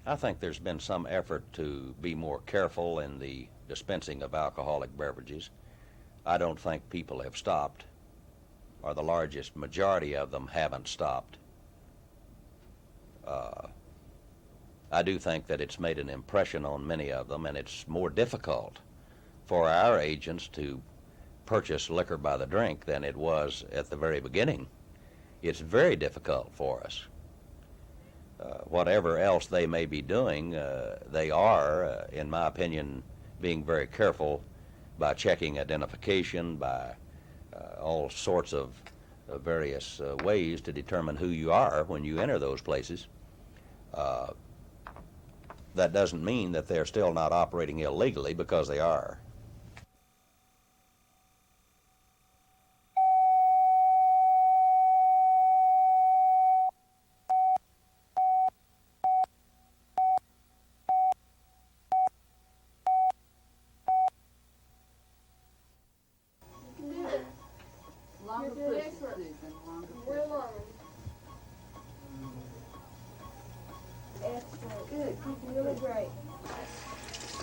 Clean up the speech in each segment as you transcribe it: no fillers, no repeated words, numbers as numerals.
I think there's been some effort to be more careful in the dispensing of alcoholic beverages. I don't think people have stopped, or the largest majority of them haven't stopped. I do think that it's made an impression on many of them, and it's more difficult for our agents to purchase liquor by the drink than it was at the very beginning. It's very difficult for us. Whatever else they may be doing, they are, in my opinion, being very careful by checking identification, by all sorts of various ways to determine who you are when you enter those places. That doesn't mean that they're still not operating illegally, because they are.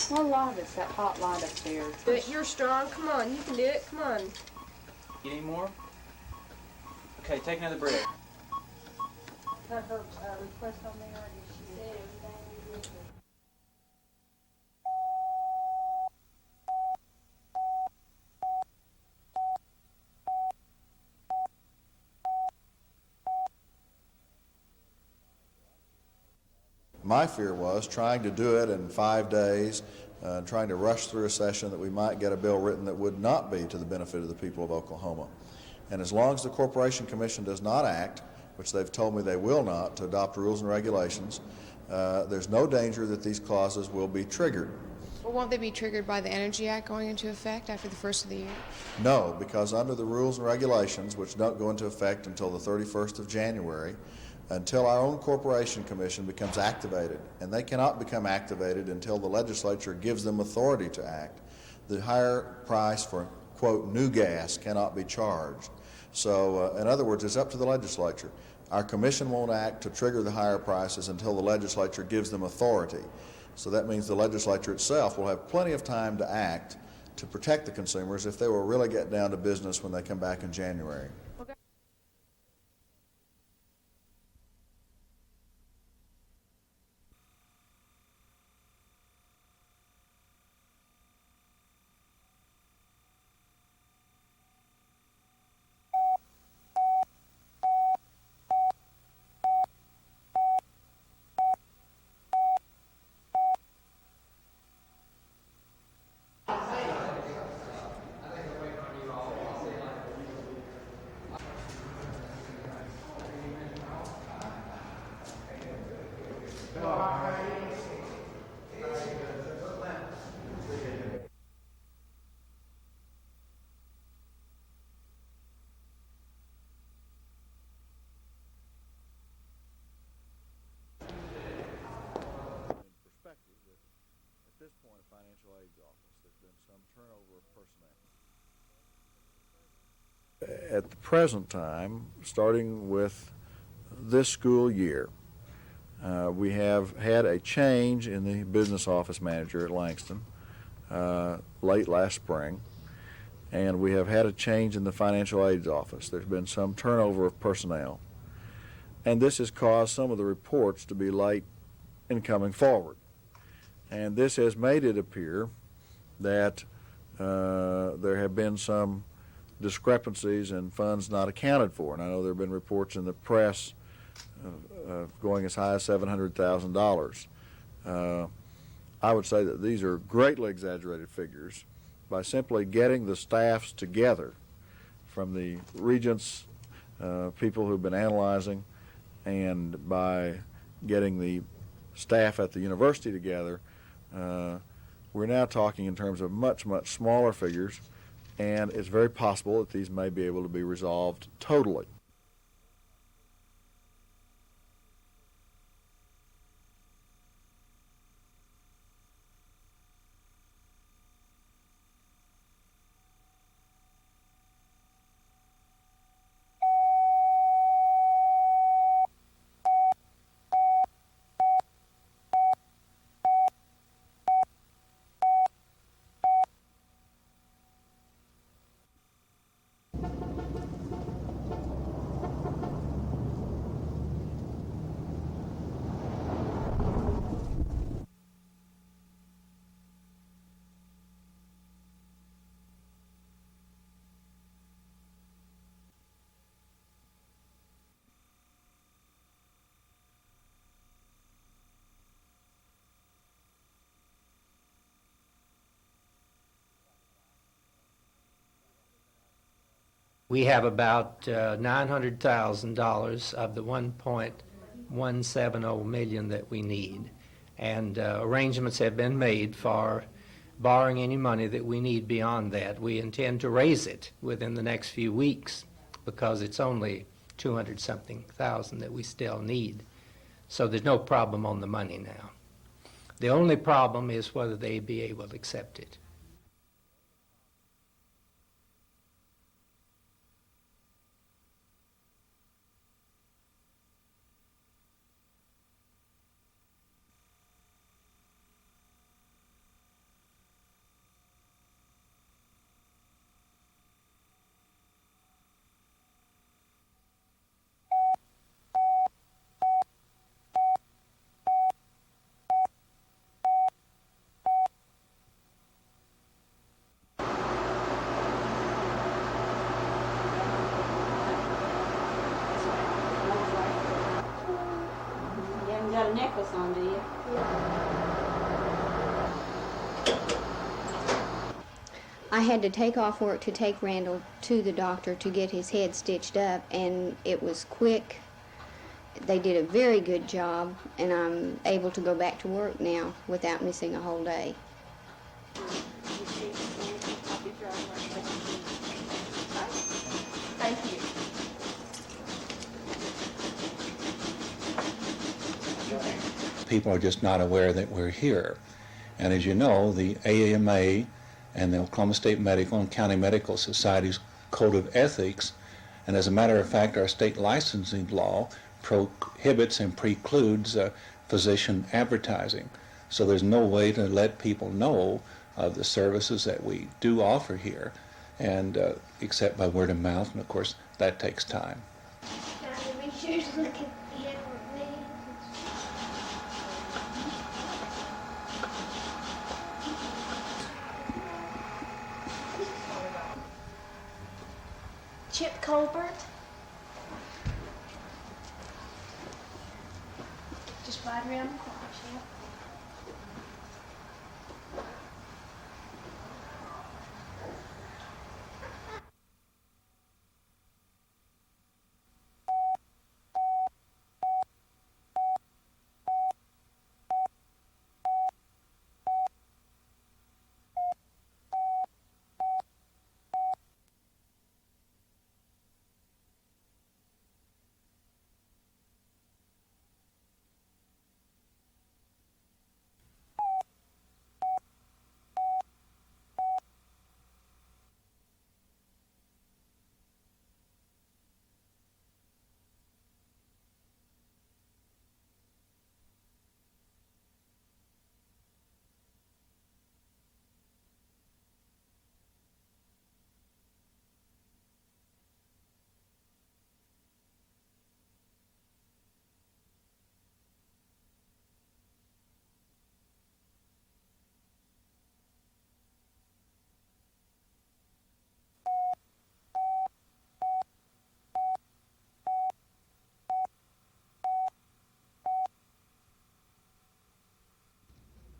What light is that hot light up there? But you're strong. Come on, you can do it. Come on. You need more? Okay, take another break. Put her request on there, or did she say everything? My fear was trying to do it in 5 days, trying to rush through a session that we might get a bill written that would not be to the benefit of the people of Oklahoma. And as long as the Corporation Commission does not act, which they've told me they will not, to adopt rules and regulations, there's no danger that these clauses will be triggered. Well, won't they be triggered by the Energy Act going into effect after the first of the year? No, because under the rules and regulations, which don't go into effect until the 31st of January, until our own Corporation Commission becomes activated, and they cannot become activated until the legislature gives them authority to act, the higher price for, quote, new gas cannot be charged. So, in other words, it's up to the legislature. Our commission won't act to trigger the higher prices until the legislature gives them authority. So that means the legislature itself will have plenty of time to act to protect the consumers if they will really get down to business when they come back in January. At the present time, starting with this school year, we have had a change in the business office manager at Langston late last spring, and we have had a change in the financial aids office. There's been some turnover of personnel, and this has caused some of the reports to be late in coming forward. And this has made it appear that there have been some discrepancies and funds not accounted for. And I know there have been reports in the press going as high as $700,000. I would say that these are greatly exaggerated figures. By simply getting the staffs together from the Regents, people who've been analyzing, and by getting the staff at the university together, we're now talking in terms of much, much smaller figures, and it's very possible that these may be able to be resolved totally. We have about $900,000 of the $1.170 million that we need. And arrangements have been made for borrowing any money that we need beyond that. We intend to raise it within the next few weeks because it's only 200-something thousand that we still need. So there's no problem on the money now. The only problem is whether they be able to accept it. You haven't got a necklace on, do you? I had to take off work to take Randall to the doctor to get his head stitched up, and it was quick. They did a very good job, and I'm able to go back to work now without missing a whole day. Thank you. People are just not aware that we're here. And as you know, the AMA and the Oklahoma State Medical and County Medical Society's Code of Ethics, and as a matter of fact, our state licensing law prohibits and precludes physician advertising. So there's no way to let people know of the services that we do offer here, and except by word of mouth, and of course that takes time. Make sure to look at the Chip Colbert. Just right around the corner, Chip.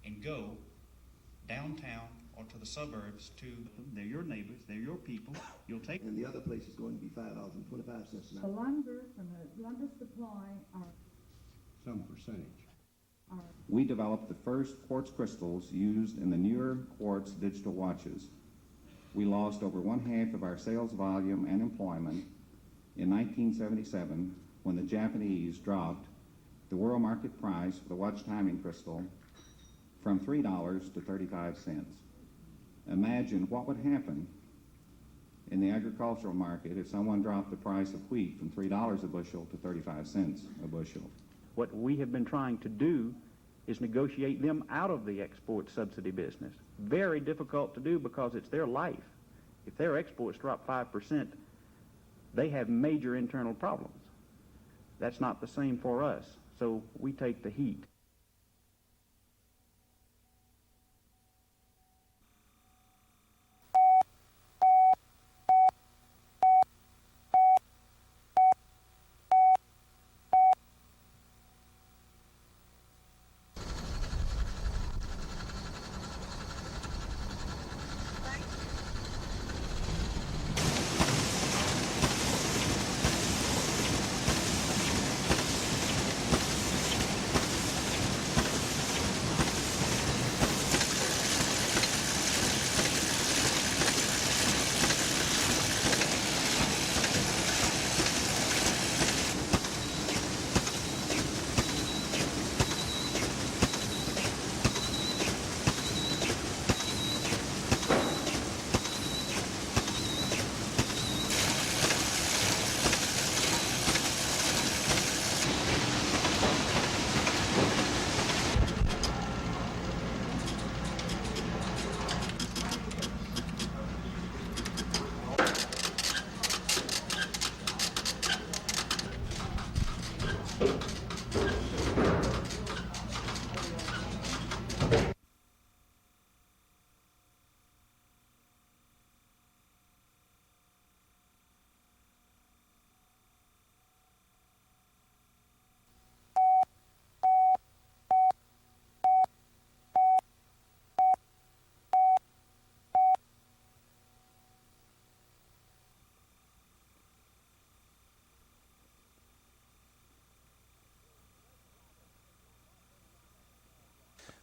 And go downtown or to the suburbs to, they're your neighbors, they're your people, you'll take them. And the other place is going to be $5.25 an The hour. lumber from the lumber supply are Some percentage. We developed the first quartz crystals used in the newer quartz digital watches. We lost over one-half of our sales volume and employment in 1977 when the Japanese dropped the world market price for the watch timing crystal from $3 to 35 cents. Imagine what would happen in the agricultural market if someone dropped the price of wheat from $3 a bushel to 35 cents a bushel. What we have been trying to do is negotiate them out of the export subsidy business. Very difficult to do because it's their life. If their exports drop 5%, they have major internal problems. That's not the same for us, so we take the heat.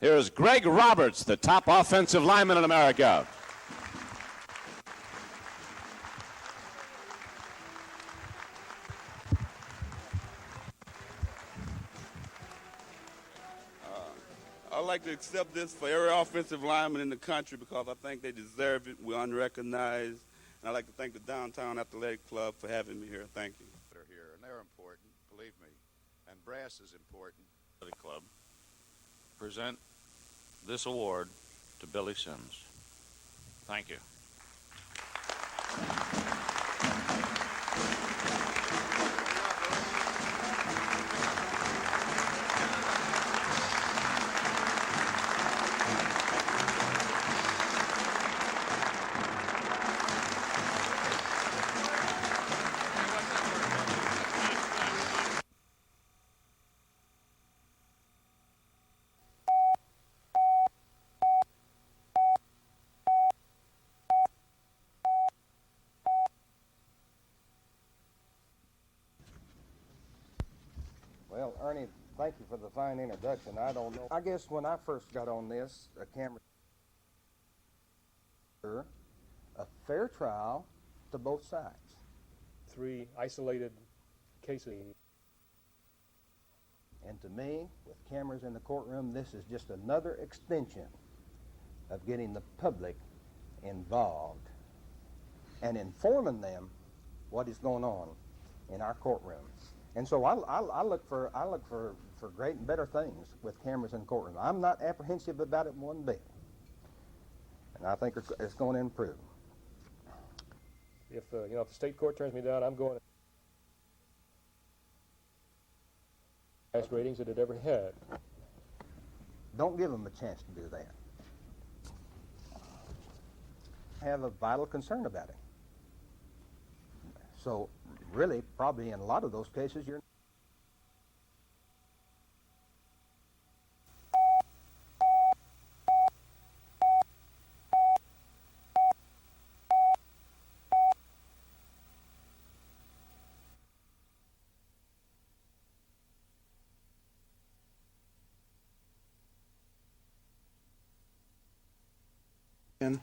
Here's Greg Roberts, the top offensive lineman in America. I'd like to accept this for every offensive lineman in the country because I think they deserve it. We're unrecognized. And I'd like to thank the Downtown Athletic Club for having me here. Thank you. They're here, and they're important, believe me. And brass is important. The club present this award to Billy Sims. Thank you. Well, Ernie, thank you for the fine introduction. I don't know. I guess when I first got on this, a camera, a fair trial to both sides. 3 isolated cases. And to me, with cameras in the courtroom, this is just another extension of getting the public involved and informing them what is going on in our courtroom. And so I look for great and better things with cameras in the courtroom. I'm not apprehensive about it one bit, and I think it's going to improve. If if the state court turns me down, I'm going to highest ratings that it ever had. Don't give them a chance to do that. I have a vital concern about it. So really, probably in a lot of those cases, you're And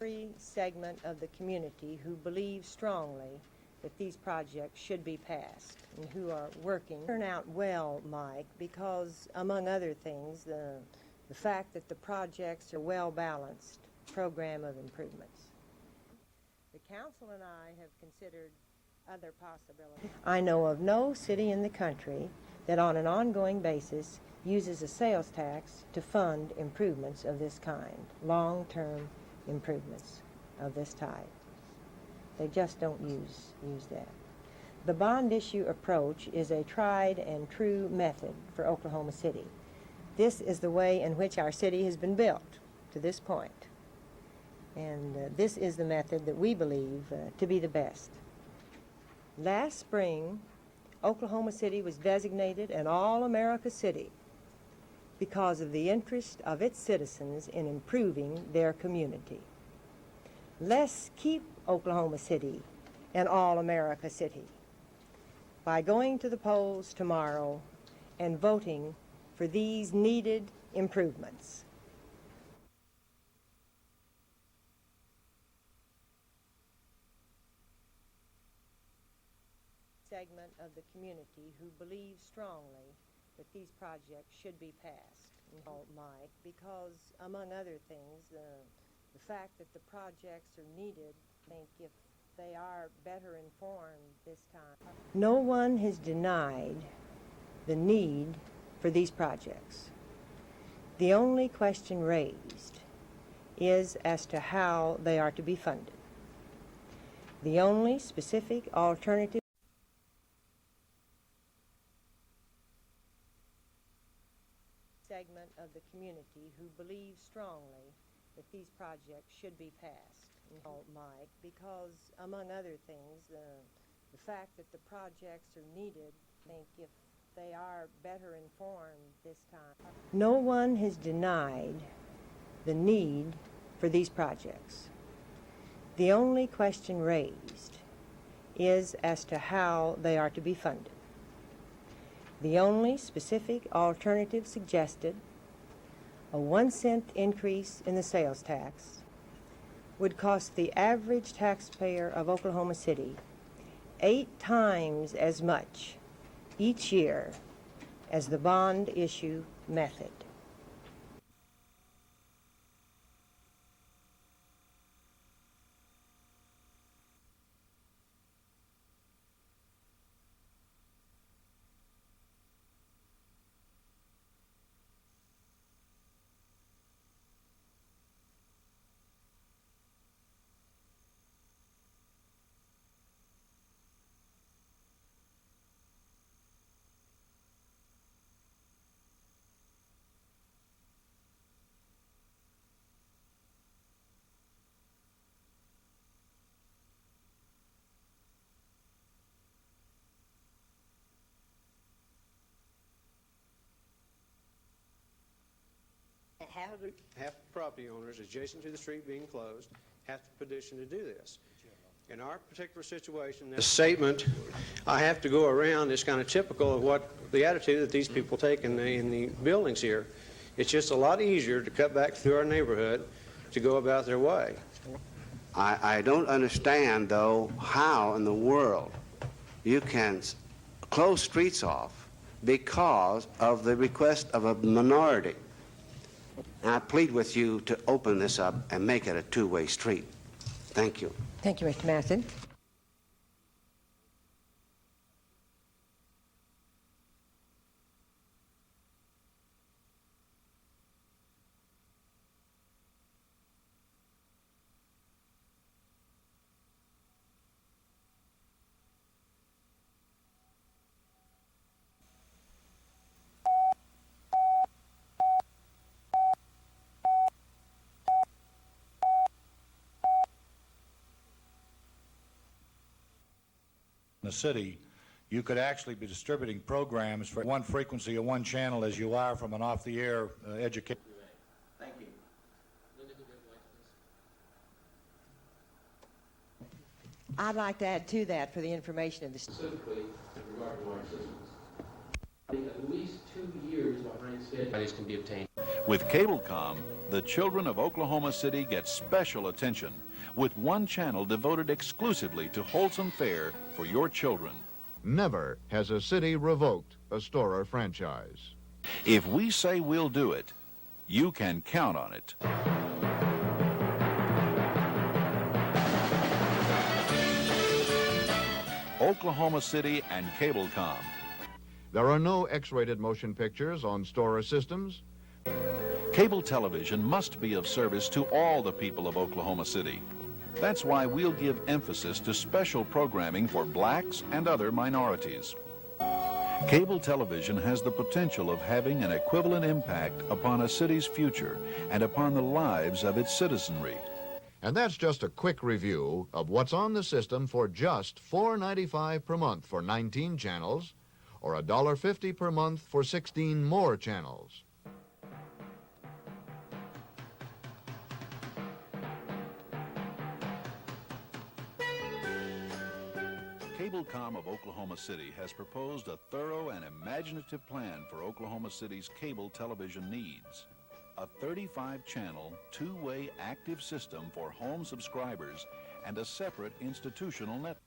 every segment of the community who believes strongly that these projects should be passed and who are working turn out well, Mike, because among other things, the fact that the projects are well-balanced program of improvements. The council and I have considered other possibilities. I know of no city in the country that on an ongoing basis uses a sales tax to fund improvements of this kind, long-term improvements of this type. They just don't use that. The bond issue approach is a tried and true method for Oklahoma City. This is the way in which our city has been built to this point. And this is the method that we believe to be the best. Last spring, Oklahoma City was designated an All-America City because of the interest of its citizens in improving their community. Let's keep Oklahoma City an all-America city by going to the polls tomorrow and voting for these needed improvements. Segment of the community who believes strongly that these projects should be passed. Mike, because among other things, the fact that the projects are needed, I think if they are better informed this time. No one has denied the need for these projects. The only question raised is as to how they are to be funded. The only specific alternative segment of the community who believes strongly that these projects should be passed. Mike, because among other things, the fact that the projects are needed, I think if they are better informed this time. No one has denied the need for these projects. The only question raised is as to how they are to be funded. The only specific alternative suggested, a 1-cent increase in the sales tax, would cost the average taxpayer of Oklahoma City 8 times as much each year as the bond issue method. Half the property owners adjacent to the street being closed have to petition to do this. In our particular situation, this statement, I have to go around, is kind of typical of what the attitude that these people take in the buildings here. It's just a lot easier to cut back through our neighborhood to go about their way. I don't understand, though, how in the world you can close streets off because of the request of a minority. And I plead with you to open this up and make it a two-way street. Thank you. Thank you, Mr. Matheson. In the city, you could actually be distributing programs for one frequency or one channel as you are from an off-the-air education. Thank you. I'd like to add to that for the information of the Specifically, in regard to our systems, at least 2 years behind schedule can be obtained. With Cablecom, the children of Oklahoma City get special attention with one channel devoted exclusively to wholesome fare for your children. Never has a city revoked a Storer franchise. If we say we'll do it, you can count on it. Oklahoma City and Cablecom. There are no X-rated motion pictures on Storer systems. Cable television must be of service to all the people of Oklahoma City. That's why we'll give emphasis to special programming for blacks and other minorities. Cable television has the potential of having an equivalent impact upon a city's future and upon the lives of its citizenry. And that's just a quick review of what's on the system for just $4.95 per month for 19 channels, or $1.50 per month for 16 more channels. Cablecom of Oklahoma City has proposed a thorough and imaginative plan for Oklahoma City's cable television needs. A 35-channel, two-way active system for home subscribers and a separate institutional network.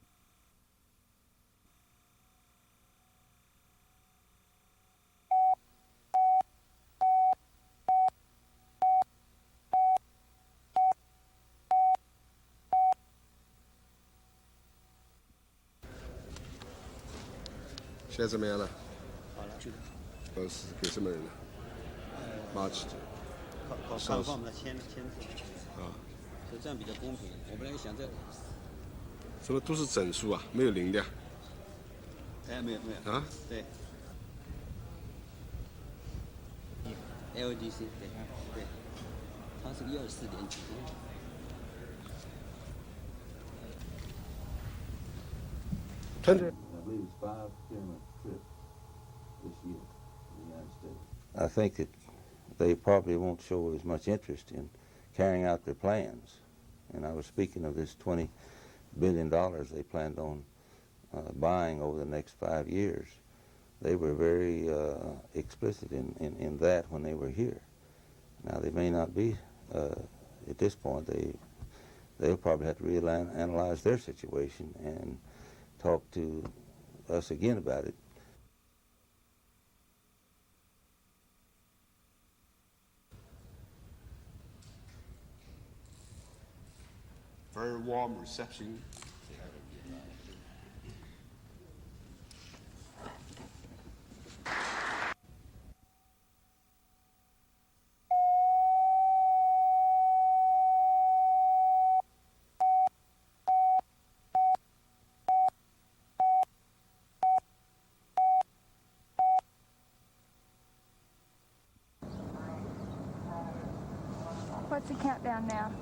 现在怎么样了？好了，都是给什么人了？马子。考放我们的签字。啊。所以这样比较公平。我本来想这。什么都是整数啊，没有零的。哎，没有。啊？对。LDC 对，它是124点几。I believe it's 5 camera trips this year in the United States. I think that they probably won't show as much interest in carrying out their plans. And I was speaking of this $20 billion they planned on buying over the next 5 years. They were very explicit in that when they were here. Now they may not be at this point. They'll probably have to reanalyze their situation and talk to us again about it. Very warm reception. What's the countdown now?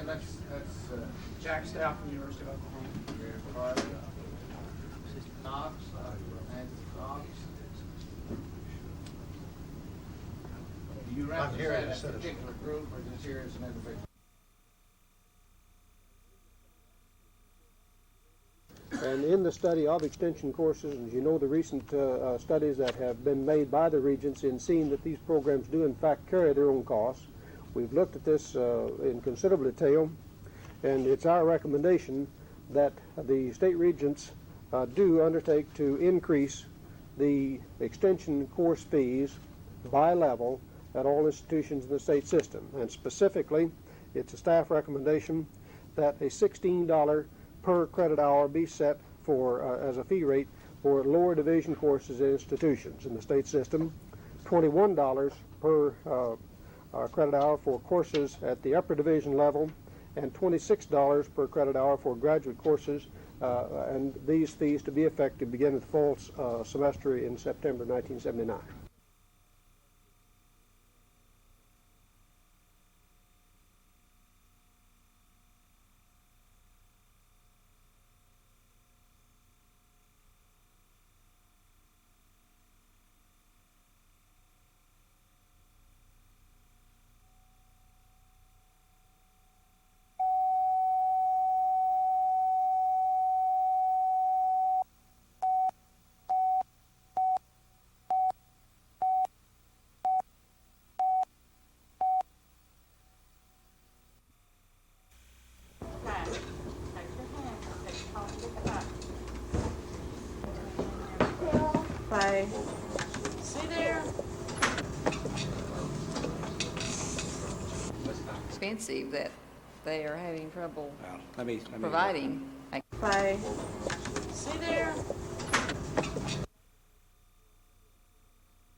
That's Jack Stout from the University of Oklahoma. Carver. Knox, Nancy Knox. Do you represent a particular group or just here as an individual? And in the study of extension courses, as you know, the recent studies that have been made by the Regents in seeing that these programs do in fact carry their own costs, we've looked at this in considerable detail, and it's our recommendation that the state regents do undertake to increase the extension course fees by level at all institutions in the state system. And specifically, it's a staff recommendation that a $16 per credit hour be set for as a fee rate for lower division courses and institutions in the state system, $21 per credit hour for courses at the upper division level, and $26 per credit hour for graduate courses, and these fees to be effective beginning the fall semester in September 1979. Play. See there? Expensive that they are having trouble Let me providing. Play. See there?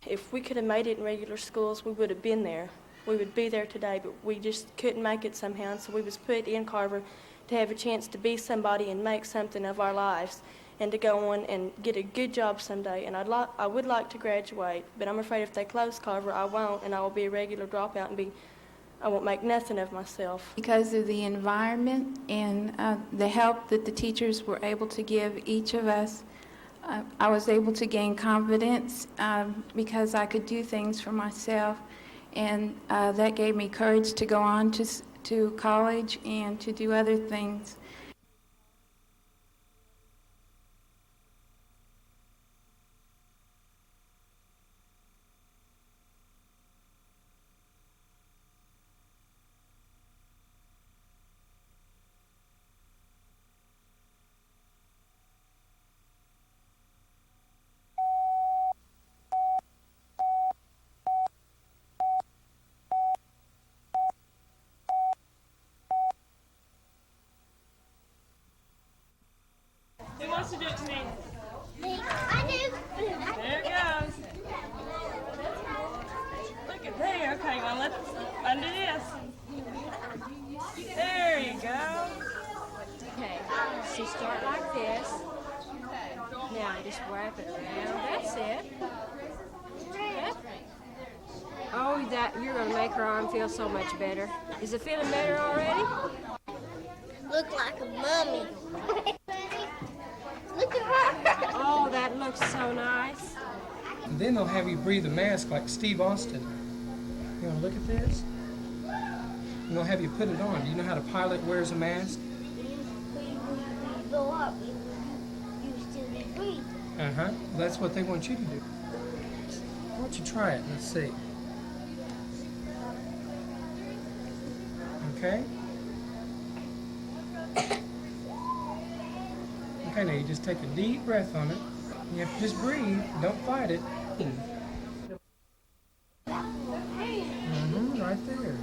If we could have made it in regular schools, we would have been there. We would be there today, but we just couldn't make it somehow, and so we was put in Carver to have a chance to be somebody and make something of our lives and to go on and get a good job someday. And I would like to graduate, but I'm afraid if they close Carver, I won't, and I will be a regular dropout and I won't make nothing of myself. Because of the environment and the help that the teachers were able to give each of us, I was able to gain confidence because I could do things for myself, and that gave me courage to go on to college and to do other things. Who wants to do it to me? Me. I do. There it goes. Look at there. Okay, well, let's undo this. There you go. Okay, so start like this. Now just wrap it around. That's it. Oh, you're going to make her arm feel so much better. Is it feeling better already? Look like a mummy. Look at her. Oh, that looks so nice. And then they'll have you breathe a mask like Steve Austin. You want to look at this? And they'll have you put it on. Do you know how the pilot wears a mask? When you go up, you still be breathing. Uh-huh. Well, that's what they want you to do. Why don't you try it? Let's see. Okay? Okay, now you just take a deep breath on it. You have to just breathe. Don't fight it. Right there.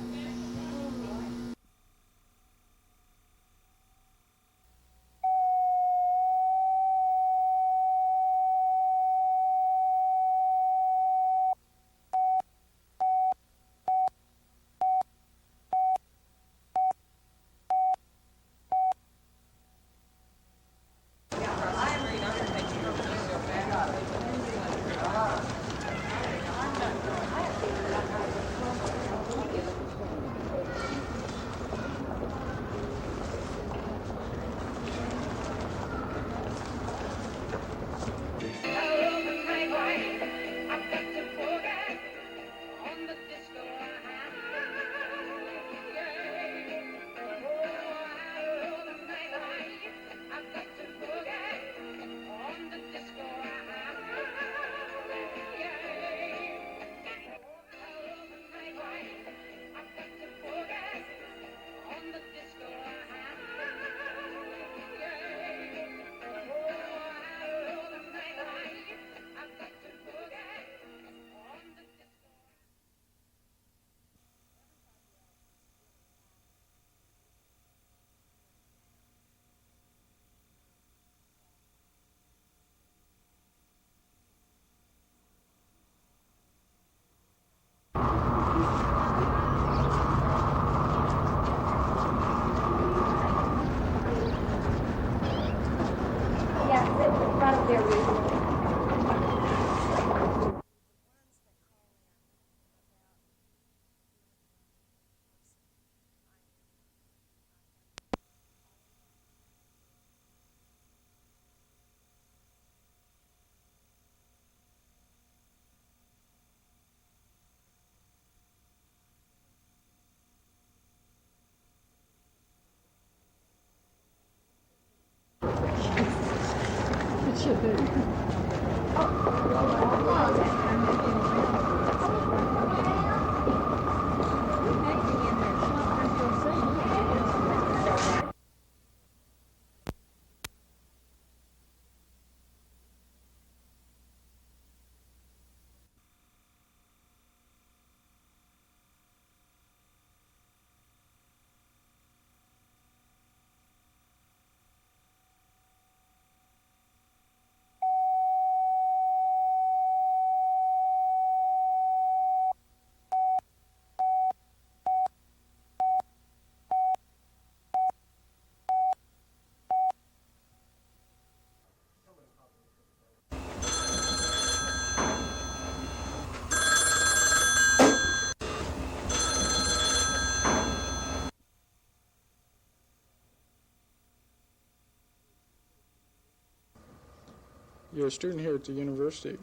You're a student here at the university.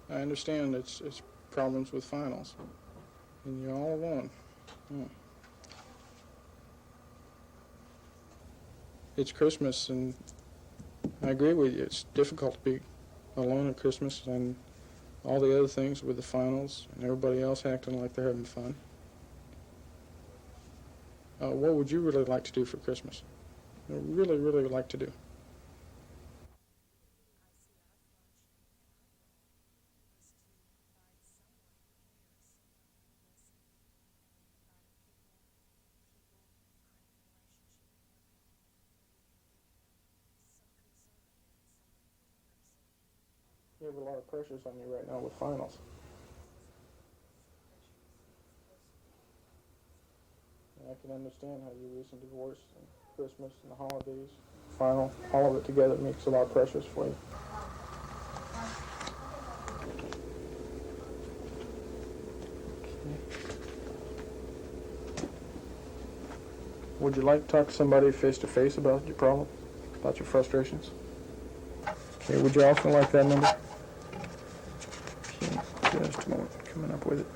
I understand it's problems with finals, and you're all alone. It's Christmas, and I agree with you. It's difficult to be alone at Christmas and all the other things with the finals and everybody else acting like they're having fun. What would you really like to do for Christmas? Really, really like to do? You have a lot of pressures on you right now with finals. And I can understand how your recent divorce and Christmas and the holidays, final, all of it together makes a lot of pressures for you. Would you like to talk to somebody face to face about your problem, about your frustrations? Okay, would you also like that number? Okay, just a moment, coming up with it.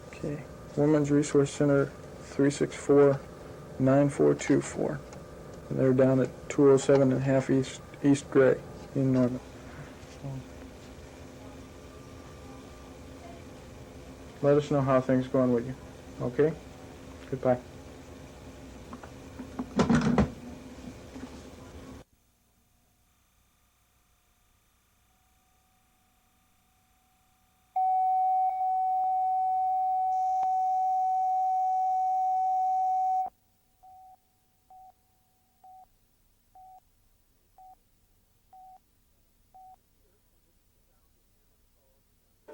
Okay, Women's Resource Center, 364-9424. And they're down at 207 and half East Gray in Norman. Let us know how things are going with you, okay? Goodbye.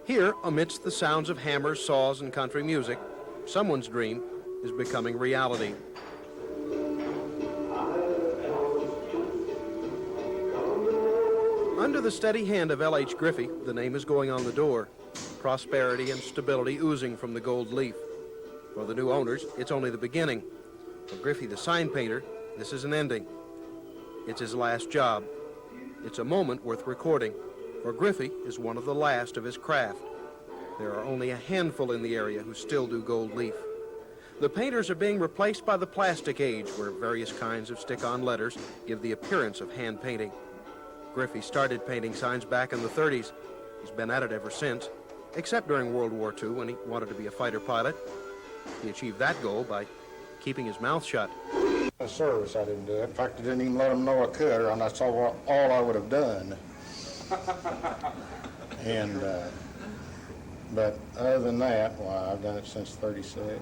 Here, amidst the sounds of hammers, saws, and country music, someone's dream is becoming reality. Under the steady hand of L.H. Griffey, the name is going on the door. Prosperity and stability oozing from the gold leaf. For the new owners, it's only the beginning. For Griffey, the sign painter, this is an ending. It's his last job. It's a moment worth recording. For Griffey is one of the last of his craft. There are only a handful in the area who still do gold leaf. The painters are being replaced by the plastic age, where various kinds of stick-on letters give the appearance of hand painting. Griffey started painting signs back in the 30s. He's been at it ever since, except during World War II when he wanted to be a fighter pilot. He achieved that goal by keeping his mouth shut. A service, I didn't do it. In fact, I didn't even let them know I could, and that's all I would have done. And, but other than that, well, I've done it since 36.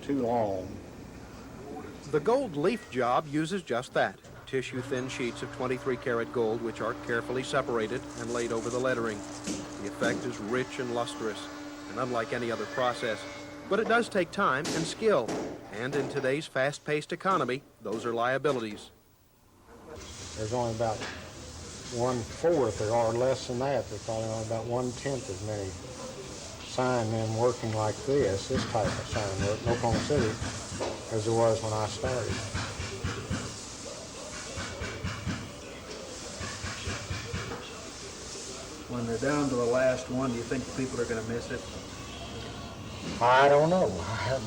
Too long. The gold leaf job uses just that, tissue-thin sheets of 23-karat gold which are carefully separated and laid over the lettering. The effect is rich and lustrous, and unlike any other process. But it does take time and skill, and in today's fast-paced economy, those are liabilities. There's only about 1/4 or less than that. There's probably only about 1/10 as many sign men working like this type of sign work in Oklahoma City as there was when I started. When they're down to the last one, do you think people are going to miss it? I don't know. I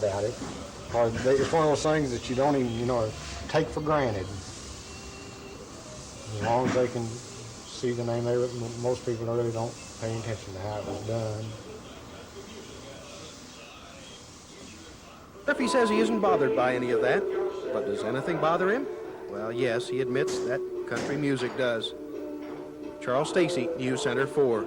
doubt it. It's one of those things that you don't even, take for granted. As long as they can see the name, most people really don't pay attention to how it was done. Griffey says he isn't bothered by any of that, but does anything bother him? Well, yes, he admits that country music does. Charles Stacy, News Center 4.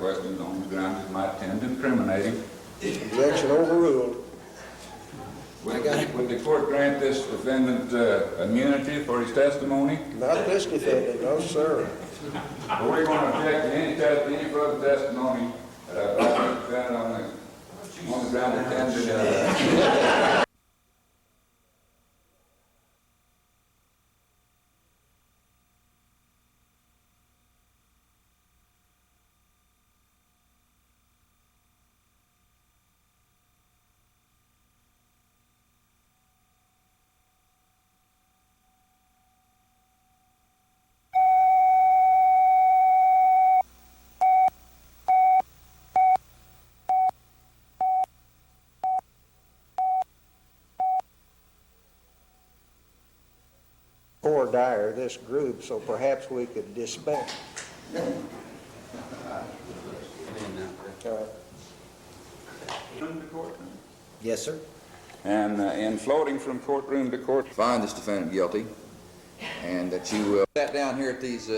questions on the grounds it might tend to incriminate him. Objection overruled. Would the court grant this defendant immunity for his testimony? Not this defendant, no, sir. Well, we're going to object to any further testimony about the defendant on the ground it tends to. Poor Dyer, this group, so perhaps we could dispense. Yes, sir. And in floating from courtroom to court, find this defendant guilty, and that you sat down here at these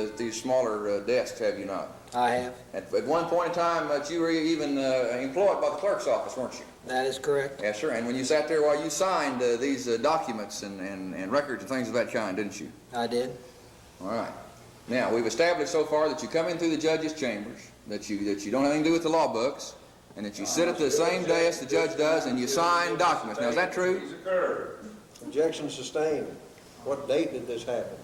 smaller desks, have you not? I have. At one point in time, you were even employed by the clerk's office, weren't you? That is correct. Yes, sir. And when you sat there while you signed these documents and records and things of that kind, didn't you? I did. All right. Now, we've established so far that you come in through the judge's chambers, that you don't have anything to do with the law books, and that you sit at the same desk the judge does and you sign documents. Now, is that true? Objection sustained. What date did this happen?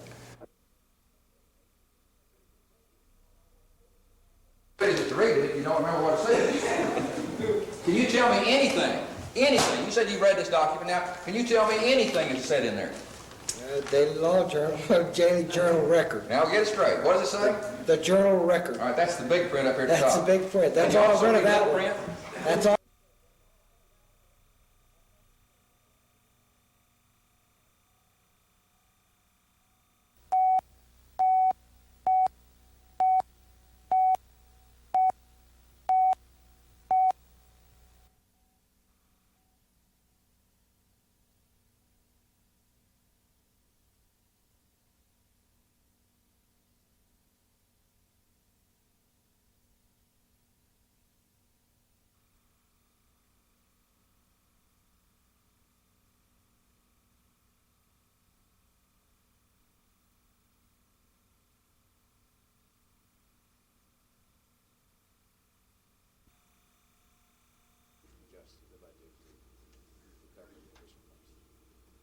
Ready to read it if you don't remember what it says. Can you tell me anything? Anything? You said you read this document. Now, can you tell me anything that's said in there? Daily Law Journal, Daily Journal Record. Now, get it straight. What does it say? The Journal Record. All right, that's the big print up here at the top. That's the big print. That's all I read about. Print? That's all.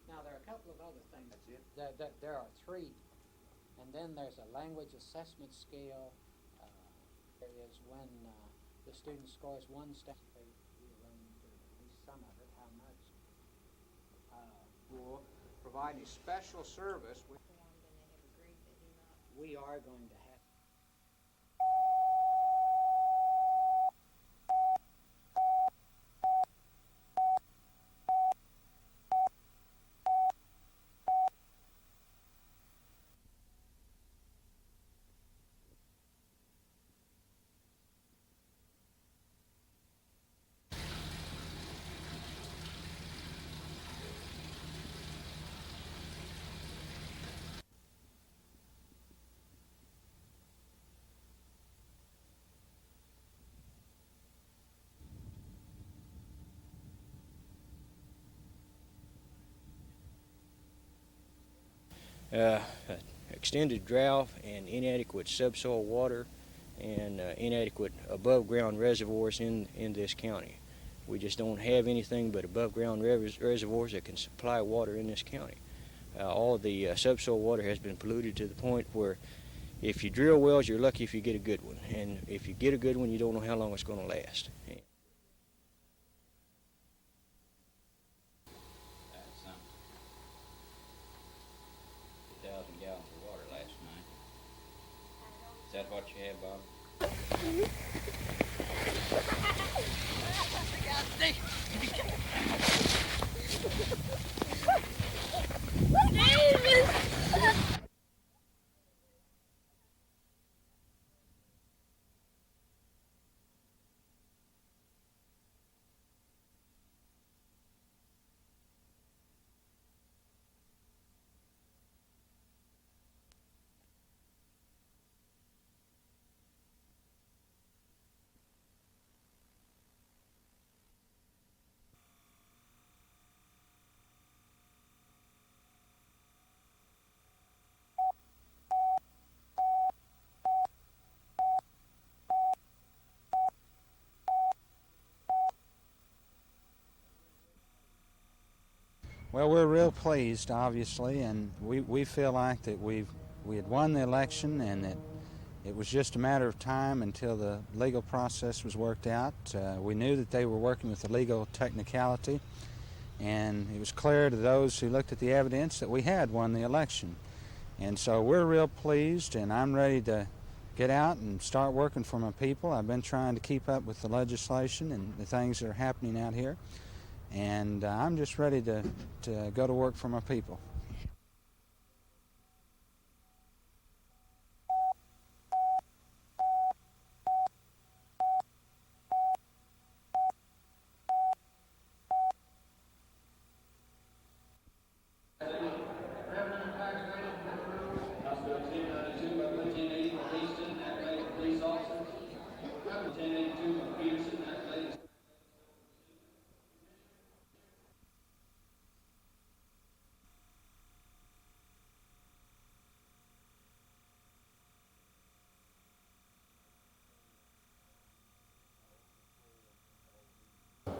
Now, there are a couple of other things. There are three, and then there's a language assessment scale. There is when the student scores one step, we run into at least some of it, how much. Will provide any special service. We are going to have. Extended drought and inadequate subsoil water and inadequate above-ground reservoirs in this county. We just don't have anything but above-ground reservoirs that can supply water in this county. All of the subsoil water has been polluted to the point where if you drill wells, you're lucky if you get a good one. And if you get a good one, you don't know how long it's going to last. Is that what you have, Bob? Well, we're real pleased, obviously, and we feel like that we had won the election and that it was just a matter of time until the legal process was worked out. We knew that they were working with the legal technicality, and it was clear to those who looked at the evidence that we had won the election. And so we're real pleased, and I'm ready to get out and start working for my people. I've been trying to keep up with the legislation and the things that are happening out here, and I'm just ready to go to work for my people.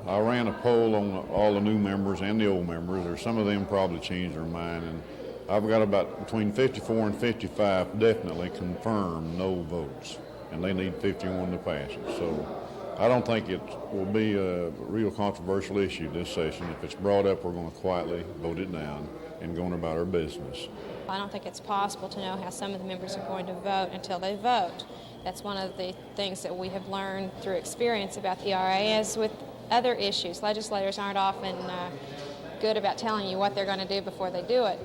I ran a poll on all the new members and the old members, or some of them probably changed their mind, and I've got about between 54 and 55 definitely confirmed no votes, and they need 51 to pass it. So I don't think it will be a real controversial issue this session. If it's brought up, we're going to quietly vote it down and go on about our business. I don't think it's possible to know how some of the members are going to vote until they vote. That's one of the things that we have learned through experience about the ERA. As with other issues, legislators aren't often good about telling you what they're going to do before they do it.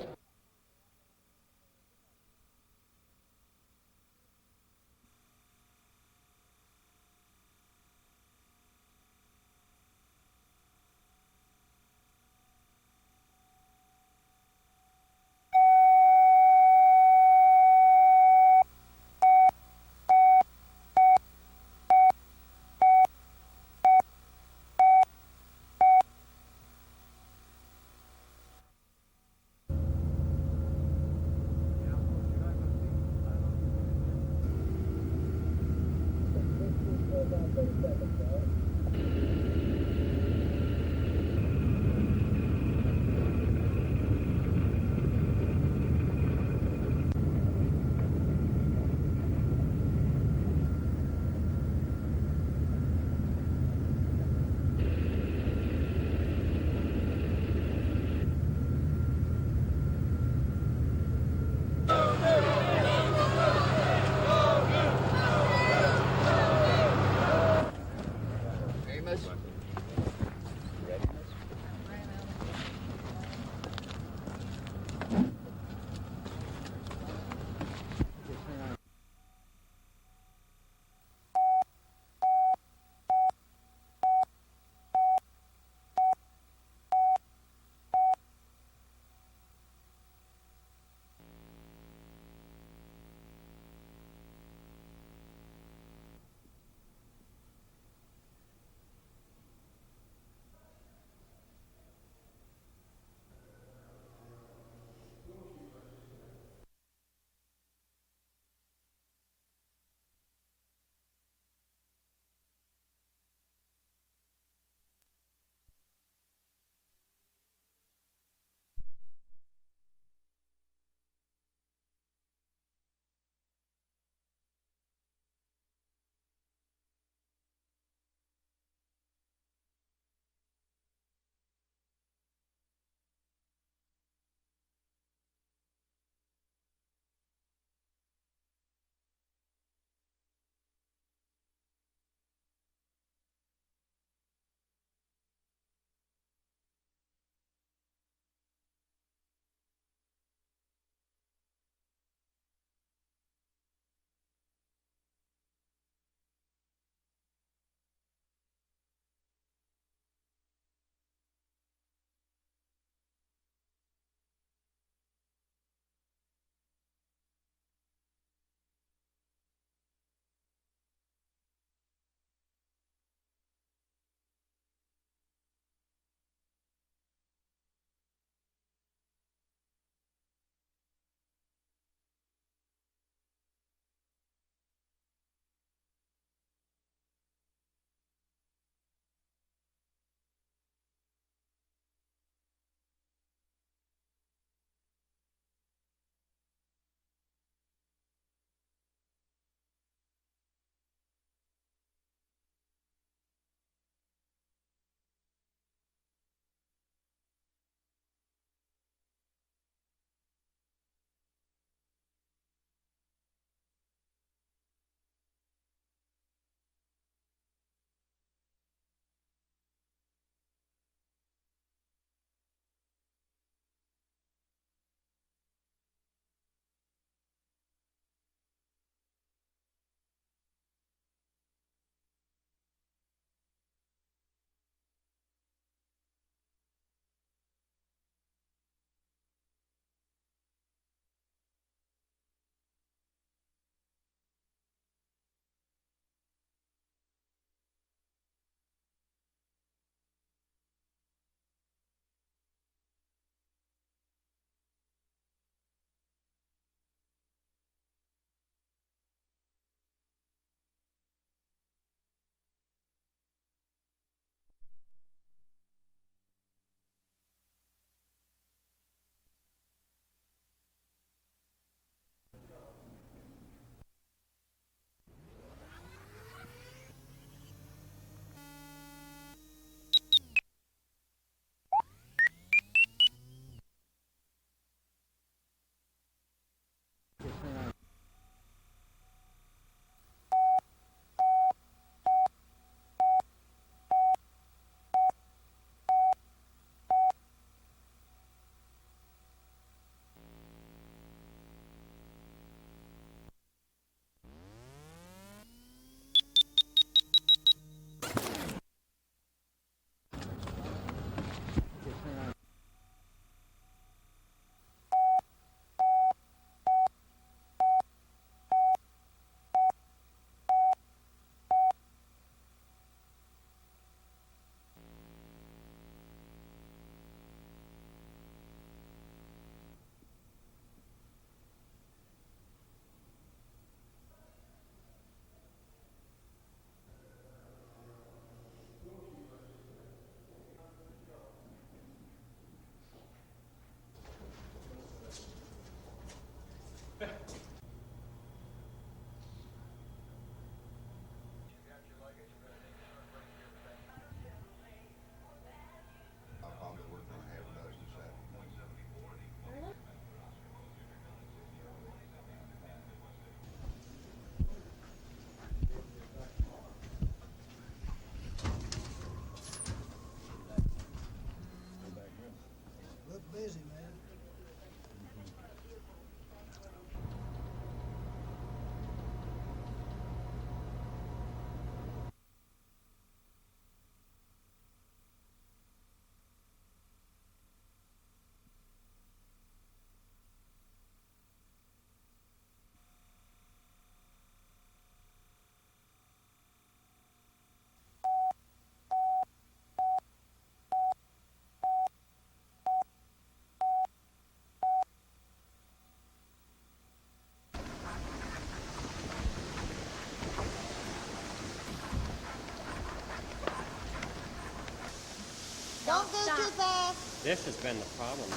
This has been the problem.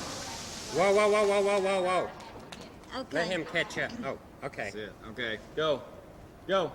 Whoa, whoa, whoa, whoa, whoa, whoa, whoa. Okay. Let him catch up. Oh, okay. That's it. Okay, go. Go.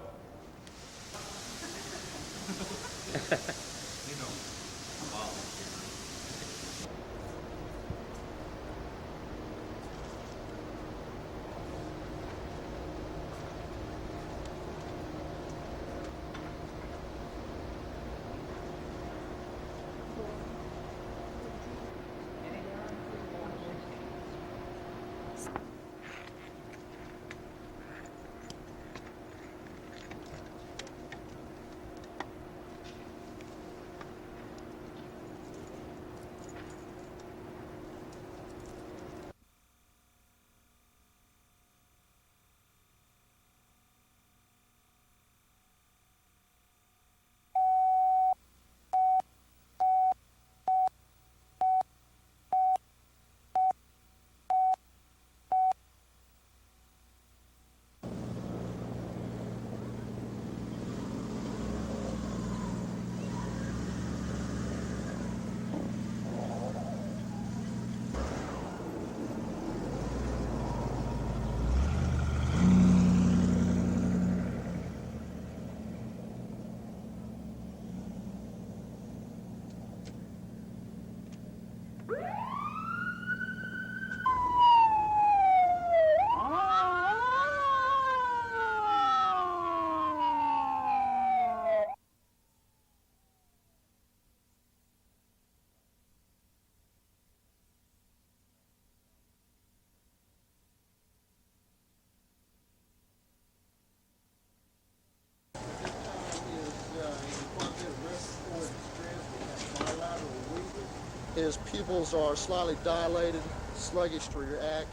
His pupils are slightly dilated, sluggish to react.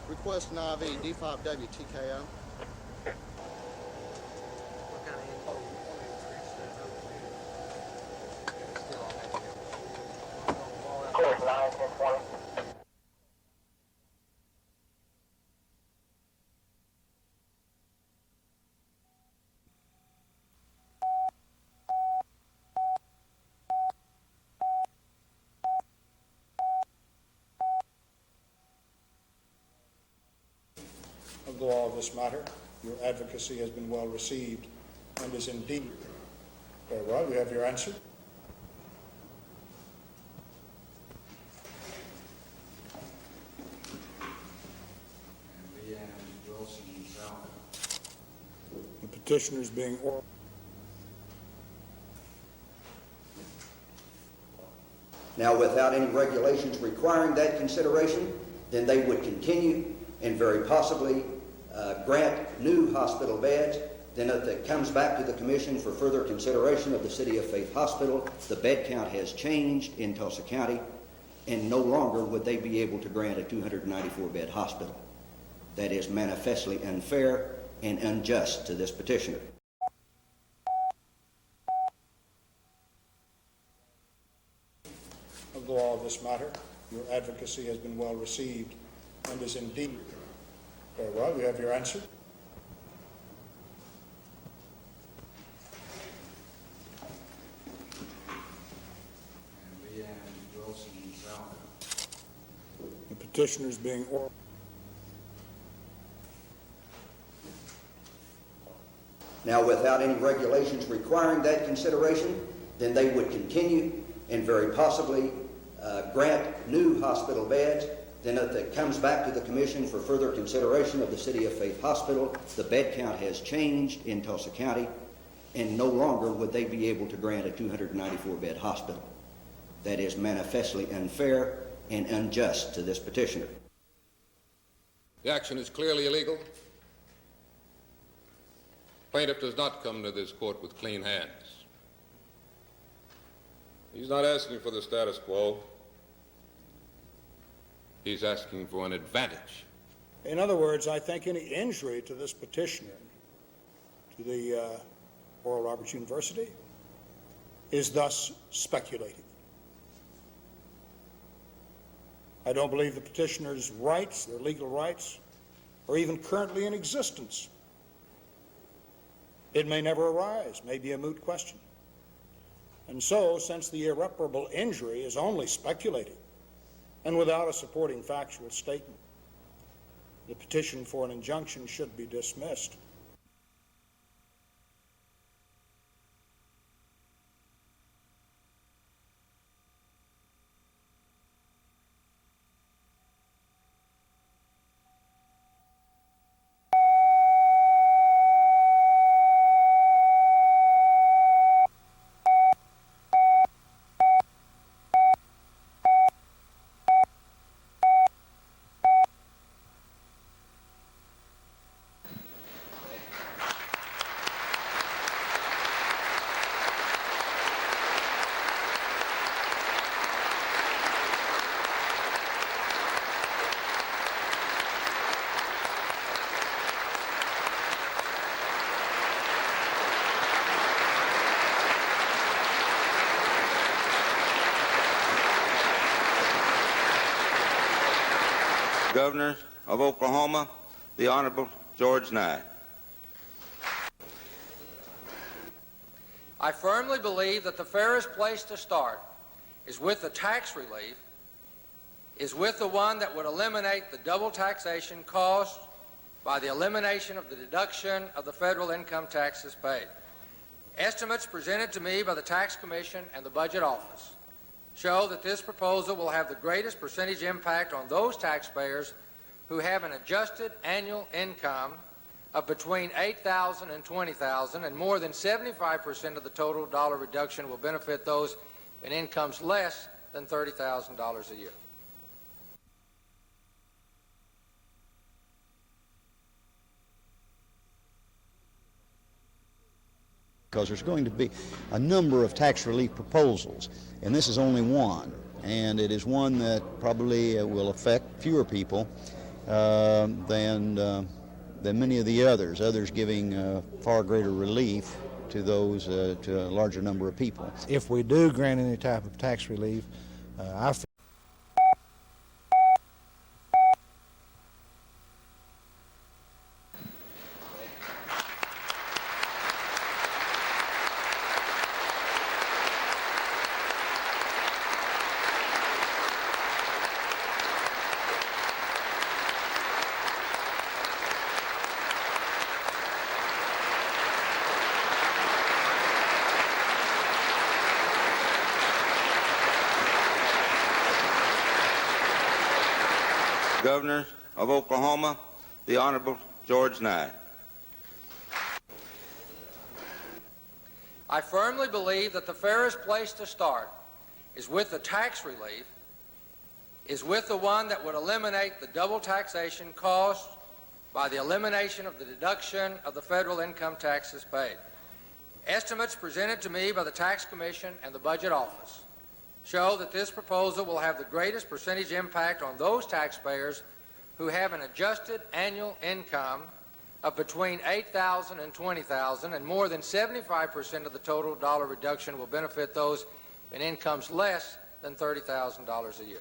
Request an IV, D5WTKO. Of the law of this matter, your advocacy has been well received and is indeed. Very well, you have your answer. The petitioner is being ordered. Now, without any regulations requiring that consideration, then they would continue and very possibly grant new hospital beds. Then if it comes back to the commission for further consideration of the City of Faith Hospital, the bed count has changed in Tulsa County, and no longer would they be able to grant a 294-bed hospital. That is manifestly unfair and unjust to this petitioner. Of the law of this matter, your advocacy has been well received and is indeed. Very well, you have your answer. The petitioner is being ordered. Now, without any regulations requiring that consideration, then they would continue and very possibly grant new hospital beds. Then if it comes back to the commission for further consideration of the City of Faith Hospital, the bed count has changed in Tulsa County, and no longer would they be able to grant a 294-bed hospital. That is manifestly unfair and unjust to this petitioner. The action is clearly illegal. Plaintiff does not come to this court with clean hands. He's not asking for the status quo. He's asking for an advantage. In other words, I think any injury to this petitioner, to the Oral Roberts University, is thus speculative. I don't believe the petitioner's rights, their legal rights, are even currently in existence. It may never arise, may be a moot question. And so, since the irreparable injury is only speculative, and without a supporting factual statement. The petition for an injunction should be dismissed. Governor of Oklahoma, the Honorable George Nye. I firmly believe that the fairest place to start is with the tax relief, is with the one that would eliminate the double taxation caused by the elimination of the deduction of the federal income taxes paid. Estimates presented to me by the Tax Commission and the Budget Office show that this proposal will have the greatest percentage impact on those taxpayers who have an adjusted annual income of between $8,000 and $20,000, and more than 75% of the total dollar reduction will benefit those in incomes less than $30,000 a year. Because there's going to be a number of tax relief proposals, and this is only one, and it is one that probably will affect fewer people than many of the others. Others giving far greater relief to those to a larger number of people. If we do grant any type of tax relief, I feel Governor of Oklahoma, the Honorable George Nye. I firmly believe that the fairest place to start is with the tax relief, is with the one that would eliminate the double taxation caused by the elimination of the deduction of the federal income taxes paid. Estimates presented to me by the Tax Commission and the Budget Office show that this proposal will have the greatest percentage impact on those taxpayers who have an adjusted annual income of between $8,000 and $20,000, and more than 75% of the total dollar reduction will benefit those in incomes less than $30,000 a year.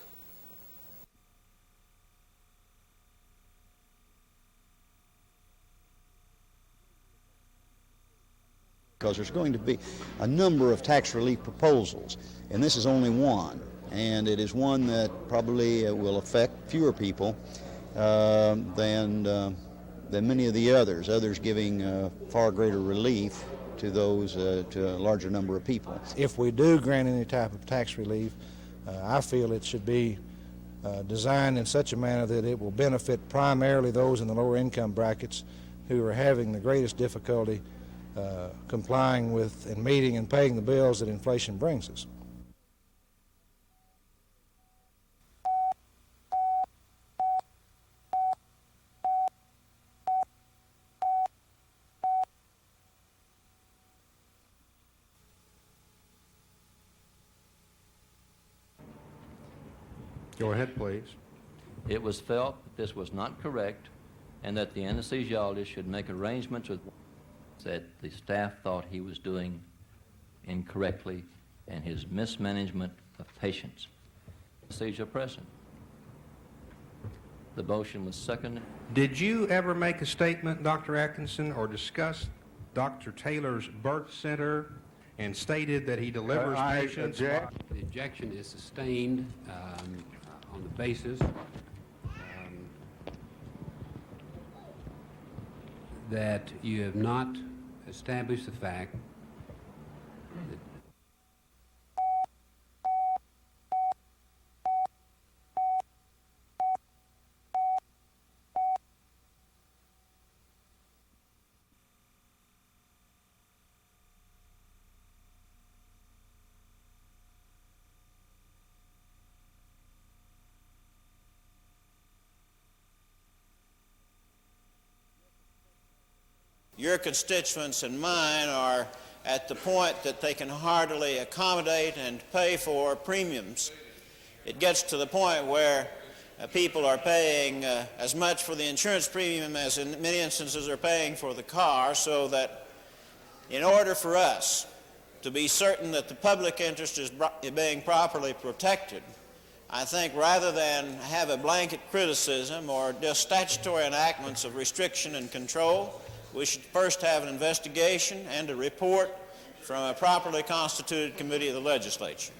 Because there's going to be a number of tax relief proposals, and this is only one, and it is one that probably will affect fewer people than many of the others. Others giving far greater relief to those to a larger number of people. If we do grant any type of tax relief, I feel it should be designed in such a manner that it will benefit primarily those in the lower income brackets who are having the greatest difficulty complying with and meeting and paying the bills that inflation brings us. Go ahead, please. It was felt that this was not correct and that the anesthesiologist should make arrangements with that the staff thought he was doing incorrectly and his mismanagement of patients. Anesthesia present. The motion was seconded. Did you ever make a statement, Dr. Atkinson, or discuss Dr. Taylor's birth center and stated that he delivers patients? The objection is sustained on the basis that you have not established the fact that your constituents and mine are at the point that they can hardly accommodate and pay for premiums. It gets to the point where people are paying as much for the insurance premium as in many instances are paying for the car, so that in order for us to be certain that the public interest is being properly protected, I think rather than have a blanket criticism or just statutory enactments of restriction and control, we should first have an investigation and a report from a properly constituted committee of the legislature.